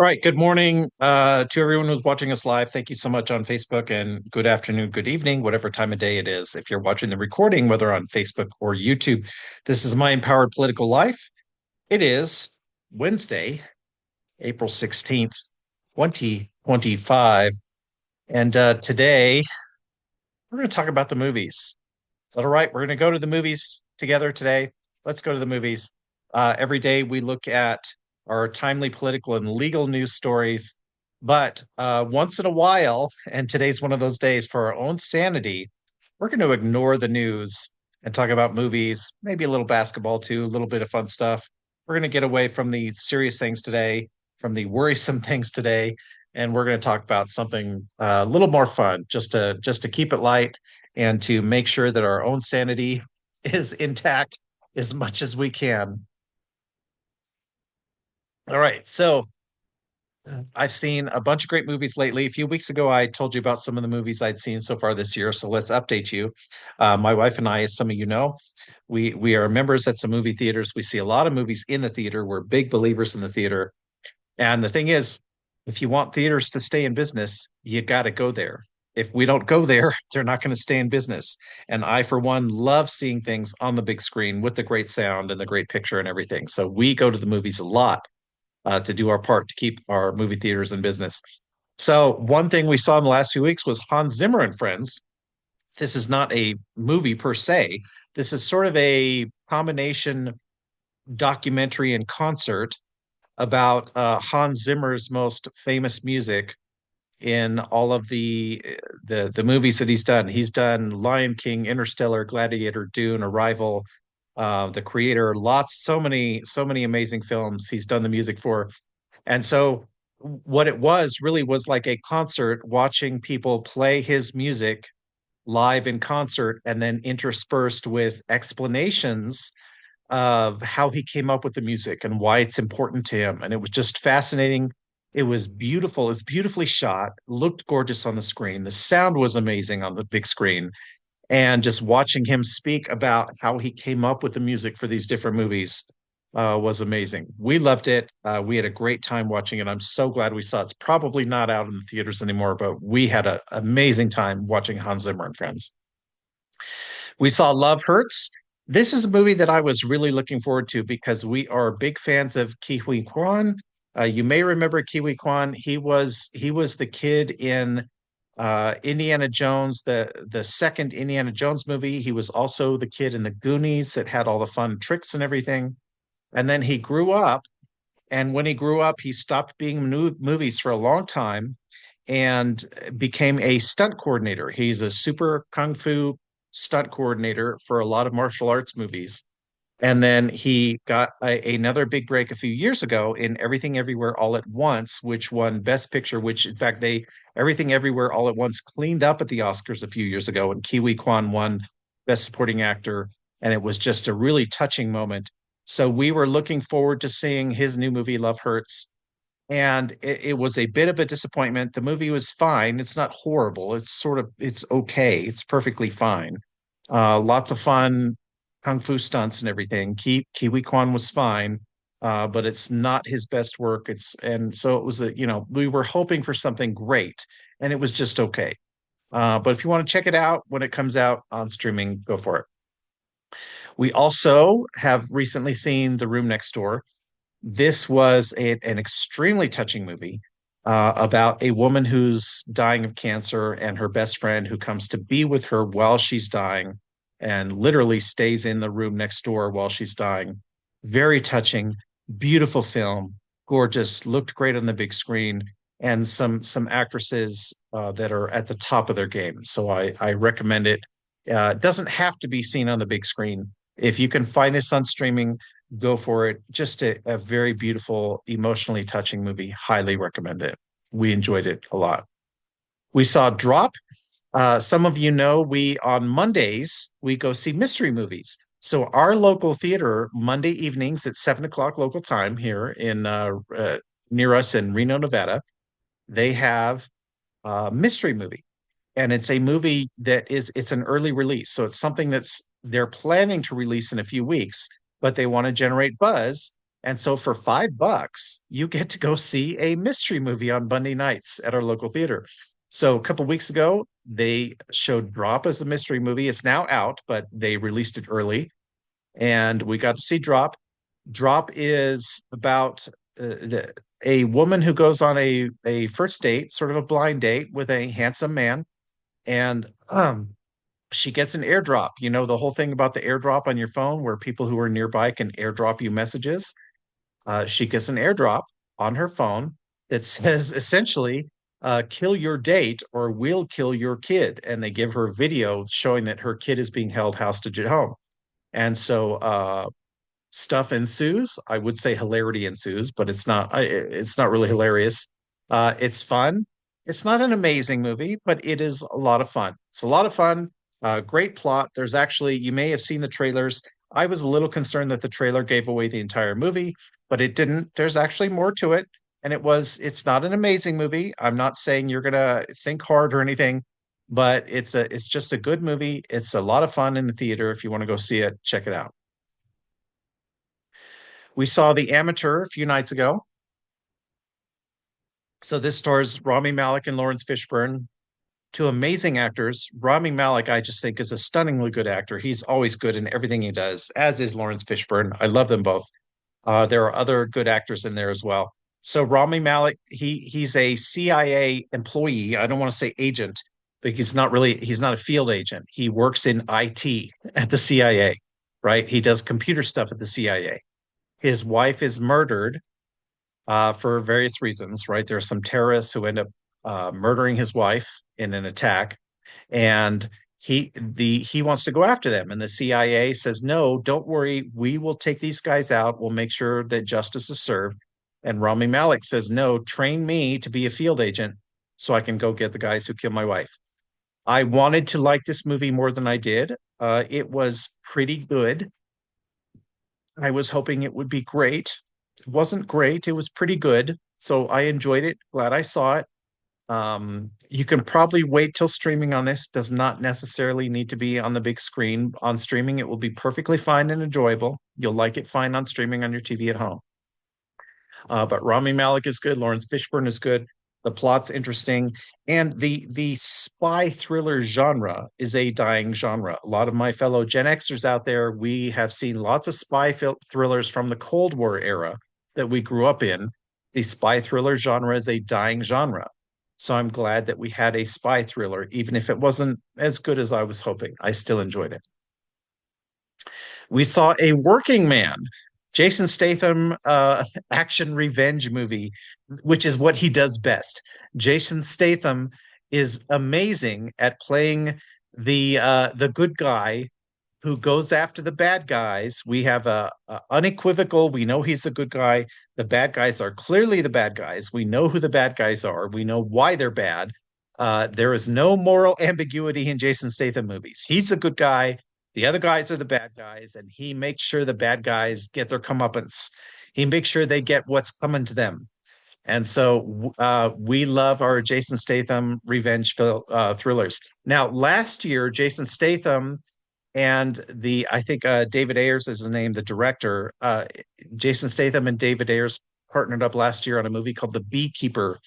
All right. Good morning to everyone who's watching us live. Thank you so much on Facebook, and good afternoon, good evening, whatever time of day it is. If you're watching the recording, whether on Facebook or YouTube, this is My Empowered Political Life. It is Wednesday, April 16th, 2025. And today we're going to talk about the movies. Is that all right? We're going to go to the movies together today. Let's go to the movies. Every day we look at our timely political and legal news stories. But once in a while, and today's one of those days for our own sanity, we're going to ignore the news and talk about movies, maybe a little basketball too, a little bit of fun stuff. We're going to get away from the serious things today, from the worrisome things today, and we're going to talk about something a little more fun, just to keep it light and to make sure that our own sanity is intact as much as we can. All right, so I've seen a bunch of great movies lately. A few weeks ago, I told you about some of the movies I'd seen so far this year. So let's update you. My wife and I, as some of you know, we are members at some movie theaters. We see a lot of movies in the theater. We're big believers in the theater. And the thing is, if you want theaters to stay in business, you got to go there. If we don't go there, they're not going to stay in business. And I, for one, love seeing things on the big screen with the great sound and the great picture and everything. So we go to the movies a lot to do our part to keep our movie theaters in business. So one thing we saw in the last few weeks was Hans Zimmer and Friends. This is not a movie per se. This is sort of a combination documentary and concert about Hans Zimmer's most famous music in all of the movies that he's done. He's done Lion King, Interstellar, Gladiator, Dune, Arrival, The Creator, so many amazing films he's done the music for. And so what it was really was like a concert watching people play his music live in concert and then interspersed with explanations of how he came up with the music and why it's important to him. And it was just fascinating. It was beautiful. It's beautifully shot, looked gorgeous on the screen. The sound was amazing on the big screen. And just watching him speak about how he came up with the music for these different movies was amazing. We loved it. We had a great time watching it. I'm so glad we saw it. It's probably not out in the theaters anymore, but we had an amazing time watching Hans Zimmer and Friends. We saw Love Hurts. This is a movie that I was really looking forward to because we are big fans of Ke Huy Quan. You may remember Ke Huy Quan. He was the kid in Indiana Jones, the second Indiana Jones movie. He was also the kid in the Goonies that had all the fun tricks and everything. And then he grew up, and when he grew up, he stopped being in movies for a long time and became a stunt coordinator. He's a super kung fu stunt coordinator for a lot of martial arts movies. And then he got another big break a few years ago in Everything Everywhere All at Once, which won Best Picture, which in fact they Everything Everywhere All at Once cleaned up at the Oscars a few years ago, and Ke Huy Quan won Best Supporting Actor, and it was just a really touching moment. So we were looking forward to seeing his new movie, Love Hurts, and it was a bit of a disappointment. The movie was fine. It's not horrible. It's okay. It's perfectly fine. Lots of fun kung fu stunts and everything. Ke Huy Quan was fine, but it's not his best work. And so it was we were hoping for something great, and it was just okay. But if you want to check it out when it comes out on streaming, go for it. We also have recently seen The Room Next Door. This was an extremely touching movie about a woman who's dying of cancer and her best friend who comes to be with her while she's dying and literally stays in the room next door while she's dying. Very touching, beautiful film, gorgeous, looked great on the big screen, and some actresses that are at the top of their game. So I recommend it. It doesn't have to be seen on the big screen. If you can find this on streaming, go for it. Just a very beautiful, emotionally touching movie. Highly recommend it. We enjoyed it a lot. We saw Drop. Some of you know we on Mondays we go see mystery movies. So our local theater Monday evenings at 7 o'clock local time here in near us in Reno, Nevada, they have a mystery movie, and it's a movie it's an early release, so it's something that's they're planning to release in a few weeks, but they want to generate buzz. And so for $5, you get to go see a mystery movie on Monday nights at our local theater. So a couple weeks ago, they showed Drop as a mystery movie. It's now out, but they released it early, and we got to see Drop. Drop is about a woman who goes on a first date, sort of a blind date with a handsome man, and she gets an airdrop. You know, the whole thing about the airdrop on your phone where people who are nearby can airdrop you messages. She gets an airdrop on her phone that says essentially, kill your date or we'll kill your kid. And they give her video showing that her kid is being held hostage at home. And so stuff ensues. I would say hilarity ensues, but it's not really hilarious. It's fun. It's not an amazing movie, but it is a lot of fun. It's a lot of fun. Great plot. There's actually, you may have seen the trailers. I was a little concerned that the trailer gave away the entire movie, but it didn't. There's actually more to it. And it's not an amazing movie. I'm not saying you're gonna think hard or anything, but it's just a good movie. It's a lot of fun in the theater. If you want to go see it, check it out. We saw The Amateur a few nights ago. So this stars Rami Malek and Lawrence Fishburne, two amazing actors. Rami Malek, I just think, is a stunningly good actor. He's always good in everything he does, as is Lawrence Fishburne. I love them both. There are other good actors in there as well. So Rami Malek, he's a CIA employee. I don't want to say agent, but he's not a field agent. He works in IT at the CIA, right? He does computer stuff at the CIA. His wife is murdered for various reasons, right? There are some terrorists who end up murdering his wife in an attack, and he wants to go after them, and the CIA says, "No, don't worry, we will take these guys out. We'll make sure that justice is served." And Rami Malek says, "No, train me to be a field agent so I can go get the guys who killed my wife." I wanted to like this movie more than I did. It was pretty good. I was hoping it would be great. It wasn't great. It was pretty good. So I enjoyed it. Glad I saw it. You can probably wait till streaming on this. Does not necessarily need to be on the big screen. On streaming, it will be perfectly fine and enjoyable. You'll like it fine on streaming on your TV at home. But Rami Malek is good. Lawrence Fishburne is good. The plot's interesting, and the spy thriller genre is a dying genre. A lot of my fellow Gen Xers out there, we have seen lots of thrillers from the Cold War era that we grew up in. The spy thriller genre is a dying genre. So I'm glad that we had a spy thriller, even if it wasn't as good as I was hoping. I still enjoyed it. We saw a working man, Jason Statham, action revenge movie, which is what he does best. Jason Statham is amazing at playing the good guy who goes after the bad guys. We have a unequivocal. We know he's the good guy. The bad guys are clearly the bad guys. We know who the bad guys are. We know why they're bad. There is no moral ambiguity in Jason Statham movies. He's the good guy. The other guys are the bad guys, and he makes sure the bad guys get their comeuppance. He makes sure they get what's coming to them. And so we love our Jason Statham revenge thrillers. Now, last year, Jason Statham and I think David Ayers is his name, the director. Jason Statham and David Ayers partnered up last year on a movie called The Beekeeper.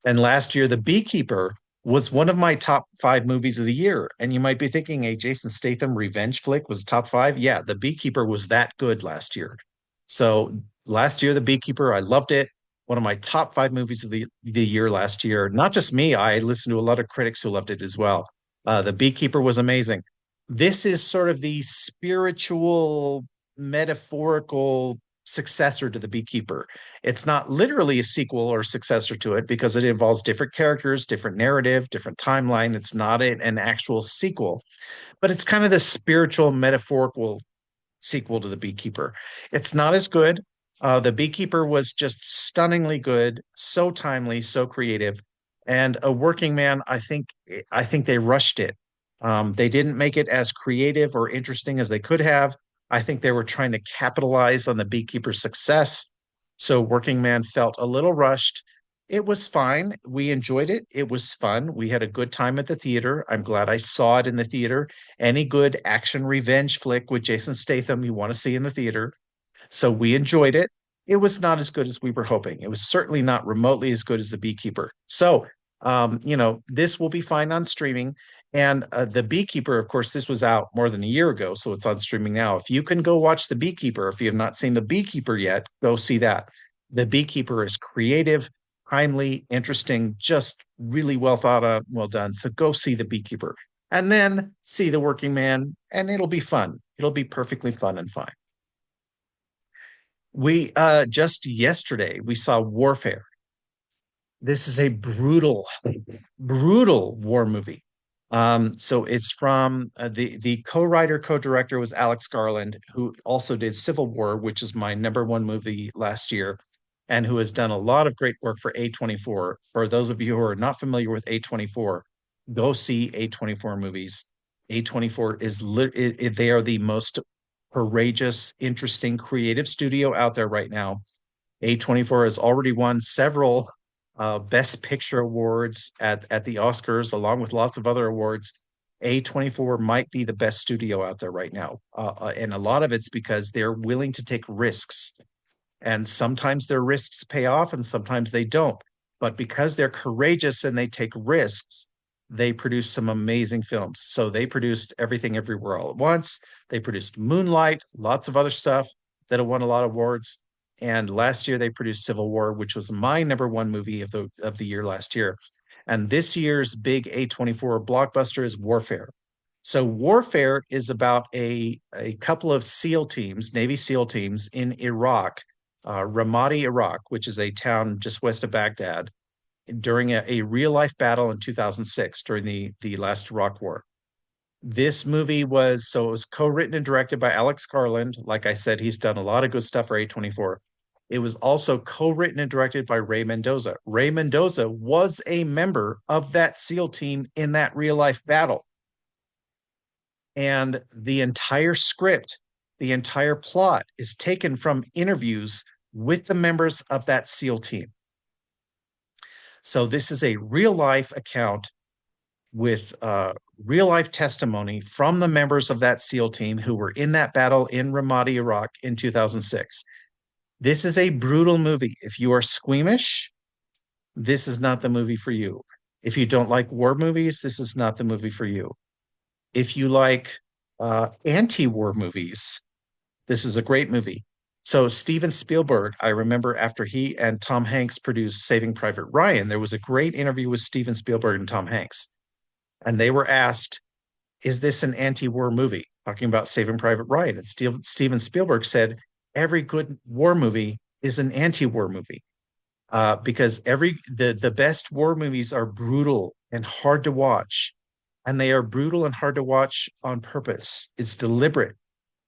And last year, The Beekeeper was one of my top five movies of the year. And you might be thinking a Jason Statham revenge flick was top five. Yeah, The Beekeeper was that good last year. So last year, The Beekeeper, I loved it. One of my top five movies of the year last year. Not just me, I listened to a lot of critics who loved it as well. The Beekeeper was amazing. This is sort of the spiritual, metaphorical successor to The Beekeeper. It's not literally a sequel or successor to it because it involves different characters, different narrative, different timeline. It's not an actual sequel, but it's kind of the spiritual, metaphorical sequel to The Beekeeper. It's not as good. The Beekeeper was just stunningly good, so timely, so creative, and a working man. I think they rushed it. They didn't make it as creative or interesting as they could have. I think they were trying to capitalize on the Beekeeper's success. So Working Man felt a little rushed. It was fine. We enjoyed it. It was fun. We had a good time at the theater. I'm glad I saw it in the theater. Any good action revenge flick with Jason Statham you want to see in the theater. So we enjoyed it. it was not as good as we were hoping. It was certainly not remotely as good as The Beekeeper. So, this will be fine on streaming. And The Beekeeper, of course, this was out more than a year ago, so it's on streaming now. If you can go watch The Beekeeper, if you have not seen The Beekeeper yet, go see that. The Beekeeper is creative, timely, interesting, just really well thought out, well done. So go see The Beekeeper and then see The Working Man, and it'll be fun. It'll be perfectly fun and fine. We just yesterday we saw Warfare. This is a brutal war movie. So it's from the co-writer, co-director was Alex Garland, who also did Civil War, which is my number one movie last year, and who has done a lot of great work for A24. For those of you who are not familiar with A24, go see A24 movies. A24 is they are the most courageous, interesting, creative studio out there right now. A24 has already won several Best Picture awards at the Oscars, along with lots of other awards. A24 might be the best studio out there right now. And a lot of it's because they're willing to take risks. And sometimes their risks pay off and sometimes they don't. But because they're courageous and they take risks, they produce some amazing films. So they produced Everything Everywhere All at Once. They produced Moonlight, lots of other stuff that have won a lot of awards. And last year they produced Civil War, which was my number one movie of the year last year. And this year's big A24 blockbuster is Warfare. So Warfare is about a couple of SEAL teams, Navy SEAL teams in Iraq, Ramadi, Iraq, which is a town just west of Baghdad, during a real life battle in 2006 during the last Iraq War. This movie it was co-written and directed by Alex Garland. Like I said, he's done a lot of good stuff for A24. It was also co-written and directed by Ray Mendoza. Ray Mendoza was a member of that SEAL team in that real life battle. And the entire script, the entire plot is taken from interviews with the members of that SEAL team. So this is a real life account with real life testimony from the members of that SEAL team who were in that battle in Ramadi, Iraq in 2006. This is a brutal movie. If you are squeamish, this is not the movie for you. If you don't like war movies, this is not the movie for you. If you like anti-war movies, this is a great movie. So Steven Spielberg, I remember after he and Tom Hanks produced Saving Private Ryan, there was a great interview with Steven Spielberg and Tom Hanks. And they were asked, is this an anti-war movie? Talking about Saving Private Ryan. And Steven Spielberg said, every good war movie is an anti-war movie. Because the best war movies are brutal and hard to watch. And they are brutal and hard to watch on purpose. It's deliberate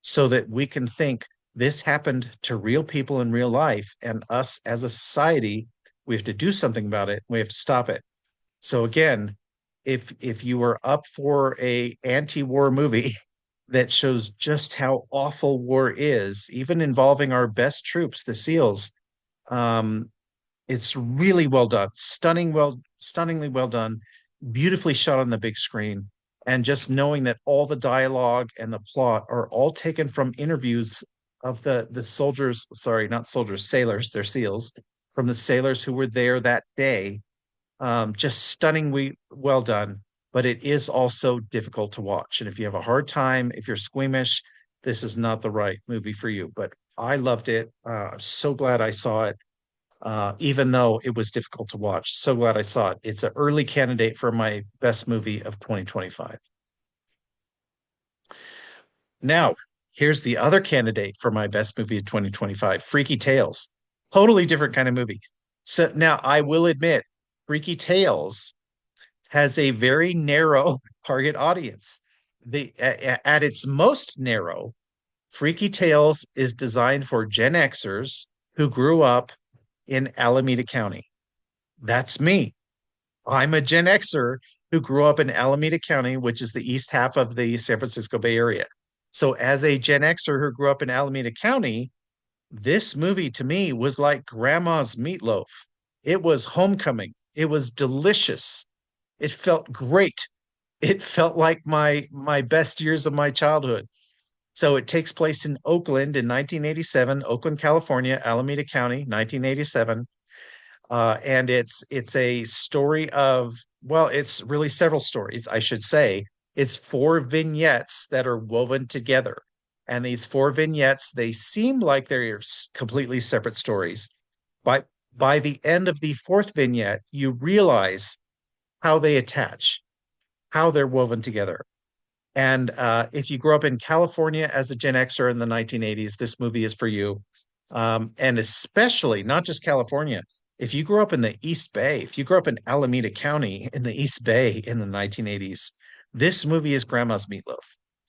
so that we can think this happened to real people in real life, and us as a society, we have to do something about it. We have to stop it. So again, if you are up for a anti-war movie that shows just how awful war is, even involving our best troops, the SEALs, um, it's really well done, stunningly well done, beautifully shot on the big screen. And just knowing that all the dialogue and the plot are all taken from interviews of the soldiers, sorry, not soldiers, sailors, they're SEALs, from the sailors who were there that day. Just stunningly well done, but it is also difficult to watch. And if you have a hard time, if you're squeamish, this is not the right movie for you. But I loved it. I'm so glad I saw it, even though it was difficult to watch. So glad I saw it. It's an early candidate for my best movie of 2025. Now, here's the other candidate for my best movie of 2025, Freaky Tales. Totally different kind of movie. So now I will admit, Freaky Tales has a very narrow target audience. At its most narrow, Freaky Tales is designed for Gen Xers who grew up in Alameda County. That's me. I'm a Gen Xer who grew up in Alameda County, which is the east half of the San Francisco Bay Area. So, as a Gen Xer who grew up in Alameda County, this movie to me was like grandma's meatloaf. It was homecoming. It was delicious. It felt great. It felt like my best years of my childhood. So it takes place in Oakland in 1987, Oakland, California, Alameda County, 1987. And it's a story of, well, it's really several stories, I should say. It's four vignettes that are woven together. And these four vignettes, they seem like they're completely separate stories. But by the end of the fourth vignette, you realize how they attach, how they're woven together. And if you grew up in California as a Gen Xer in the 1980s, this movie is for you. And especially, not just California, if you grew up in the East Bay, if you grew up in Alameda County in the East Bay in the 1980s, this movie is Grandma's Meatloaf.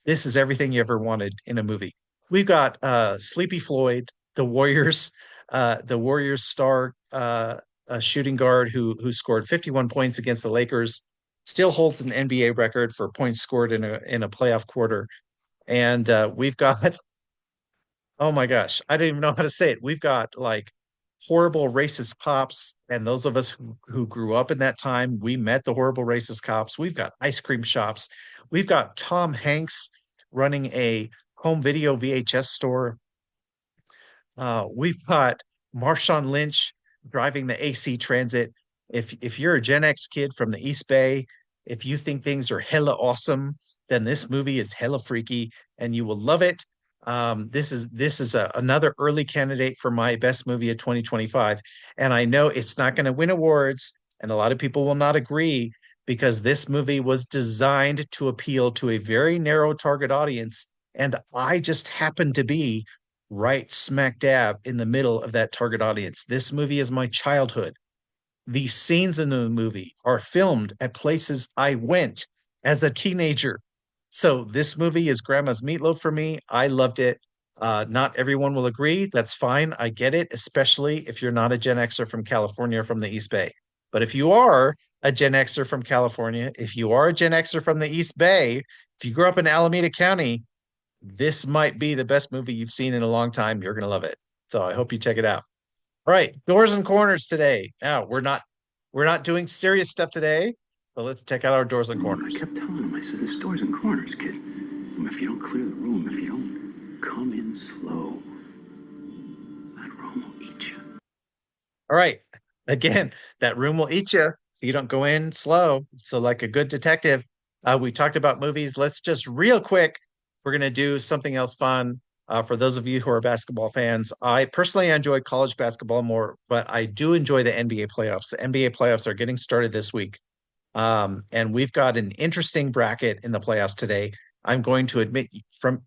This is everything you ever wanted in a movie. We've got Sleepy Floyd, the Warriors star a shooting guard who scored 51 points against the Lakers, still holds an NBA record for points scored in a playoff quarter. And we've got, oh my gosh, I don't even know how to say it. We've got like horrible racist cops, and those of us who grew up in that time, we met the horrible racist cops. We've got ice cream shops. We've got Tom Hanks running a home video VHS store. We've got Marshawn Lynch driving the AC Transit. If you're a Gen X kid from the East Bay, if you think things are hella awesome, then this movie is hella freaky, and you will love it. This is another early candidate for my best movie of 2025, and I know it's not going to win awards, and a lot of people will not agree because this movie was designed to appeal to a very narrow target audience, and I just happen to be right smack dab in the middle of that target audience. This movie is my childhood. These scenes in the movie are filmed at places I went as a teenager. So this movie is Grandma's Meatloaf for me. I loved it. Not everyone will agree. That's fine. I get it, especially if you're not a Gen Xer from California or from the East Bay. But if you are a Gen Xer from California, if you are a Gen Xer from the East Bay, if you grew up in Alameda County, this might be the best movie you've seen in a long time. You're going to love it. So I hope you check it out. All right, doors and corners today. Now, we're not doing serious stuff today, but let's check out our doors and I corners. kept telling him, I said, there's doors and corners, kid. If you don't clear the room, if you don't come in slow, that room will eat you. All right. Again, that room will eat you if you don't go in slow. So, like a good detective, we talked about movies. Let's just real quick, we're going to do something else fun. For those of you who are basketball fans, I personally enjoy college basketball more, but I do enjoy the NBA playoffs. The NBA playoffs are getting started this week. And we've got an interesting bracket in the playoffs today. I'm going to admit from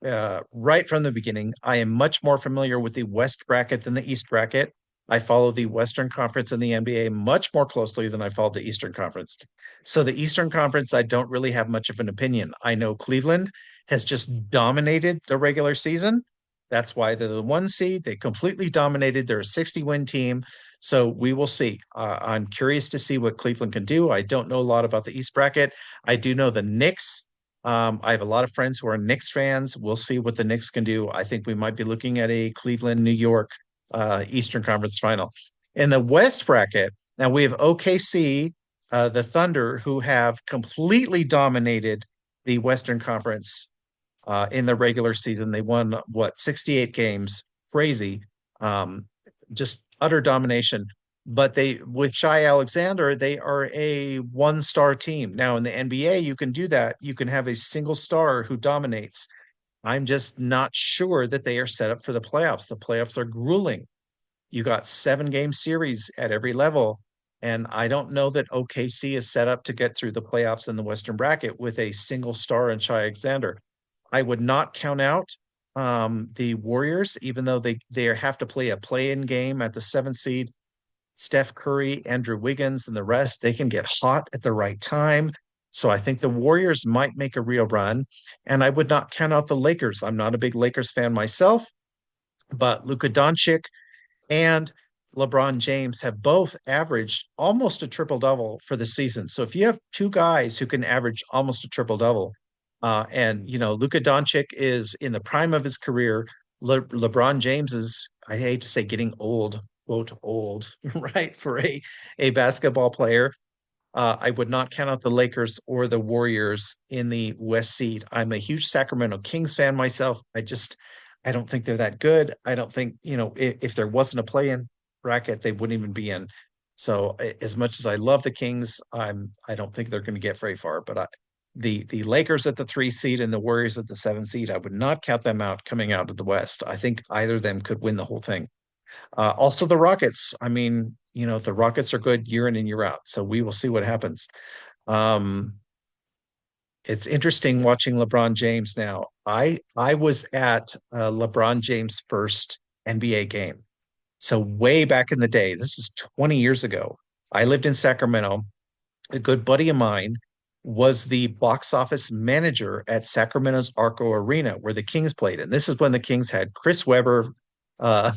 right from the beginning, I am much more familiar with the West bracket than the East bracket. I follow the Western Conference in the NBA much more closely than I follow the Eastern Conference. So the Eastern Conference, I don't really have much of an opinion. I know Cleveland has just dominated the regular season. That's why they're the one seed. They completely dominated. They're a 60-win team. So we will see. I'm curious to see what Cleveland can do. I don't know a lot about the East bracket. I do know the Knicks. I have a lot of friends who are Knicks fans. We'll see what the Knicks can do. I think we might be looking at a Cleveland, New York Eastern Conference final. In the West bracket, now we have OKC, the Thunder, who have completely dominated the Western Conference in the regular season. They won what 68 games, crazy, just utter domination. But they with Shai Alexander, they are a one-star team. Now in the NBA, you can do that. You can have a single star who dominates. I'm just not sure that they are set up for the playoffs. The playoffs are grueling. You got 7 game series at every level. And I don't know that OKC is set up to get through the playoffs in the Western bracket with a single star in Shai Alexander. I would not count out the Warriors, even though they have to play a play-in game at the 7th seed. Steph Curry, Andrew Wiggins, and the rest, they can get hot at the right time. So I think the Warriors might make a real run. And I would not count out the Lakers. I'm not a big Lakers fan myself, but Luka Doncic and LeBron James have both averaged almost a triple double for the season. So if you have two guys who can average almost a triple double, and Luka Doncic is in the prime of his career, LeBron James is, I hate to say, getting old, quote old, right, for a basketball player. I would not count out the Lakers or the Warriors in the West seed. I'm a huge Sacramento Kings fan myself. I don't think they're that good. I don't think, if there wasn't a play-in bracket, they wouldn't even be in. So as much as I love the Kings, I don't think they're going to get very far. But the Lakers at the 3 seed and the Warriors at the 7 seed, I would not count them out coming out of the West. I think either of them could win the whole thing. Also, the Rockets. I mean, the Rockets are good year in and year out. So we will see what happens. Um, it's interesting watching LeBron James now. I was at LeBron James' first NBA game. So way back in the day, this is 20 years ago. I lived in Sacramento. A good buddy of mine was the box office manager at Sacramento's Arco Arena, where the Kings played. And this is when the Kings had Chris Webber, uh,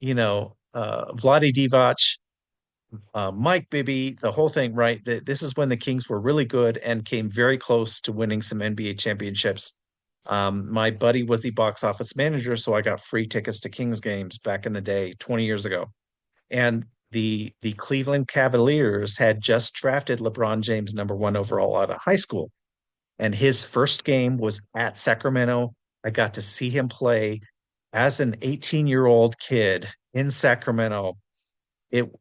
Vlade Divac, Mike Bibby, the whole thing, right? This is when the Kings were really good and came very close to winning some NBA championships. My buddy was the box office manager, so I got free tickets to Kings games back in the day, 20 years ago. And the Cleveland Cavaliers had just drafted LeBron James #1 overall out of high school. And his first game was at Sacramento. I got to see him play as an 18-year-old kid in Sacramento.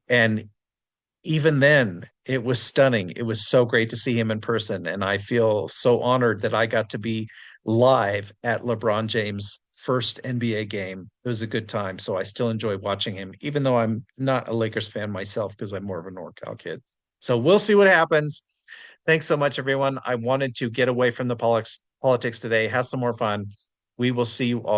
And even then, it was stunning. It was so great to see him in person. And I feel so honored that I got to be live at LeBron James' first NBA game. It was a good time. So I still enjoy watching him, even though I'm not a Lakers fan myself because I'm more of a NorCal kid. So we'll see what happens. Thanks so much, everyone. I wanted to get away from the politics today, have some more fun. We will see you all.